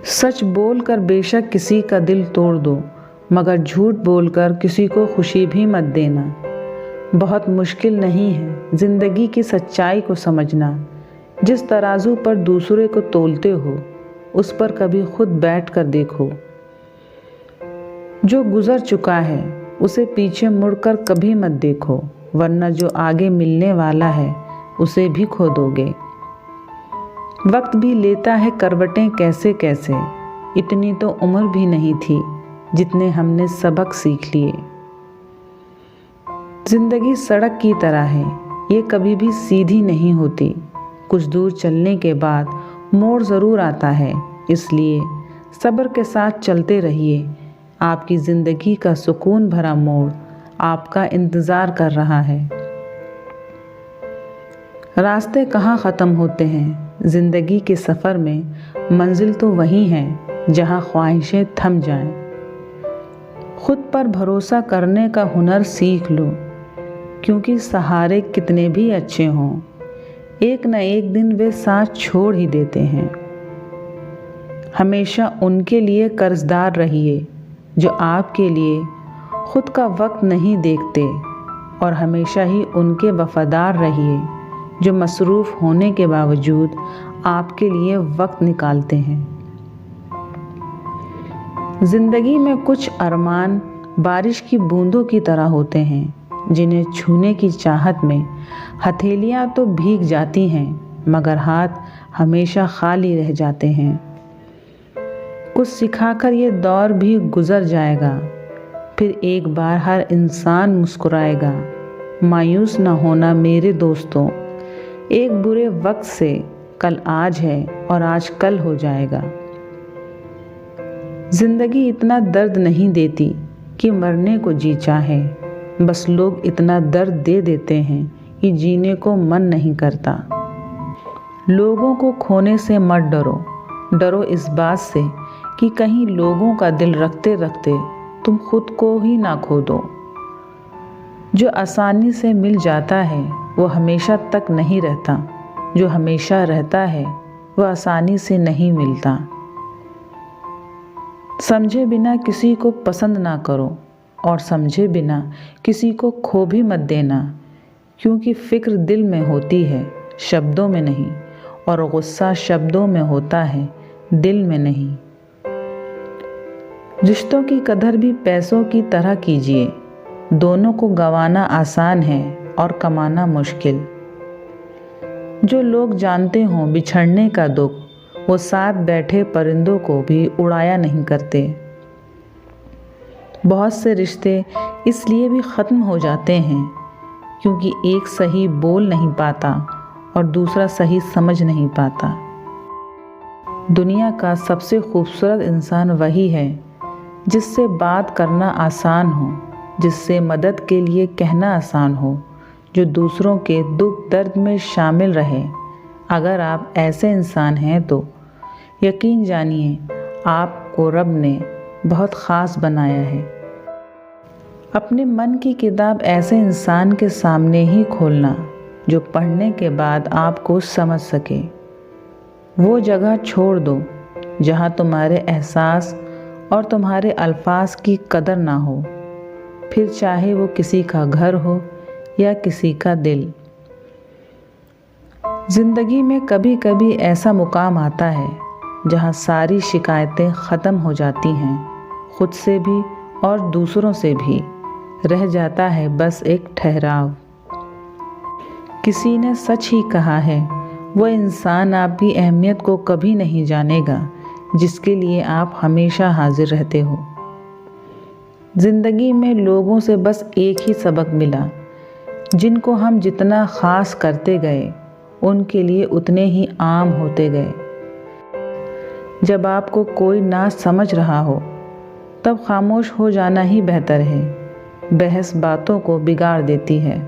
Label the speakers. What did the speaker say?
Speaker 1: सच बोल कर बेशक किसी का दिल तोड़ दो, मगर झूठ बोलकर किसी को खुशी भी मत देना। बहुत मुश्किल नहीं है ज़िंदगी की सच्चाई को समझना। जिस तराजू पर दूसरे को तोलते हो, उस पर कभी खुद बैठ कर देखो। जो गुजर चुका है उसे पीछे मुड़कर कभी मत देखो, वरना जो आगे मिलने वाला है उसे भी खो दोगे। वक्त भी लेता है करवटें कैसे कैसे, इतनी तो उम्र भी नहीं थी जितने हमने सबक सीख लिए। जिंदगी सड़क की तरह है, ये कभी भी सीधी नहीं होती। कुछ दूर चलने के बाद मोड़ ज़रूर आता है, इसलिए सब्र के साथ चलते रहिए। आपकी ज़िंदगी का सुकून भरा मोड़ आपका इंतज़ार कर रहा है। रास्ते कहाँ ख़त्म होते हैं ज़िंदगी के सफ़र में, मंजिल तो वही है जहाँ ख्वाहिशें थम जाएं। खुद पर भरोसा करने का हुनर सीख लो, क्योंकि सहारे कितने भी अच्छे हों, एक न एक दिन वे साथ छोड़ ही देते हैं। हमेशा उनके लिए कर्जदार रहिए जो आपके लिए खुद का वक्त नहीं देखते, और हमेशा ही उनके वफ़ादार रहिए जो मसरूफ़ होने के बावजूद आपके लिए वक्त निकालते हैं। ज़िंदगी में कुछ अरमान बारिश की बूंदों की तरह होते हैं, जिन्हें छूने की चाहत में हथेलियां तो भीग जाती हैं, मगर हाथ हमेशा खाली रह जाते हैं। कुछ सिखाकर ये दौर भी गुजर जाएगा, फिर एक बार हर इंसान मुस्कुराएगा। मायूस ना होना मेरे दोस्तों, एक बुरे वक्त से कल आज है और आज कल हो जाएगा। जिंदगी इतना दर्द नहीं देती कि मरने को जी चाहे, बस लोग इतना दर्द दे देते हैं कि जीने को मन नहीं करता। लोगों को खोने से मत डरो, डरो इस बात से कि कहीं लोगों का दिल रखते रखते तुम खुद को ही ना खो दो। जो आसानी से मिल जाता है वो हमेशा तक नहीं रहता, जो हमेशा रहता है वो आसानी से नहीं मिलता। समझे बिना किसी को पसंद ना करो, और समझे बिना किसी को खो भी मत देना, क्योंकि फ़िक्र दिल में होती है शब्दों में नहीं, और गुस्सा शब्दों में होता है दिल में नहीं। रिश्तों की कदर भी पैसों की तरह कीजिए, दोनों को गंवाना आसान है और कमाना मुश्किल। जो लोग जानते हों बिछड़ने का दुख, वो साथ बैठे परिंदों को भी उड़ाया नहीं करते। बहुत से रिश्ते इसलिए भी ख़त्म हो जाते हैं क्योंकि एक सही बोल नहीं पाता और दूसरा सही समझ नहीं पाता। दुनिया का सबसे खूबसूरत इंसान वही है जिससे बात करना आसान हो, जिससे मदद के लिए कहना आसान हो, जो दूसरों के दुख दर्द में शामिल रहे। अगर आप ऐसे इंसान हैं तो यकीन जानिए आपको रब ने बहुत ख़ास बनाया है। अपने मन की किताब ऐसे इंसान के सामने ही खोलना जो पढ़ने के बाद आपको समझ सके। वो जगह छोड़ दो जहाँ तुम्हारे एहसास और तुम्हारे अल्फाज की कदर ना हो, फिर चाहे वो किसी का घर हो या किसी का दिल। ज़िंदगी में कभी कभी ऐसा मुकाम आता है जहाँ सारी शिकायतें ख़त्म हो जाती हैं, खुद से भी और दूसरों से भी। रह जाता है बस एक ठहराव। किसी ने सच ही कहा है, वो इंसान आपकी अहमियत को कभी नहीं जानेगा जिसके लिए आप हमेशा हाजिर रहते हो। ज़िंदगी में लोगों से बस एक ही सबक मिला, जिनको हम जितना ख़ास करते गए उनके लिए उतने ही आम होते गए। जब आपको कोई ना समझ रहा हो तब खामोश हो जाना ही बेहतर है। बहस बातों को बिगाड़ देती है।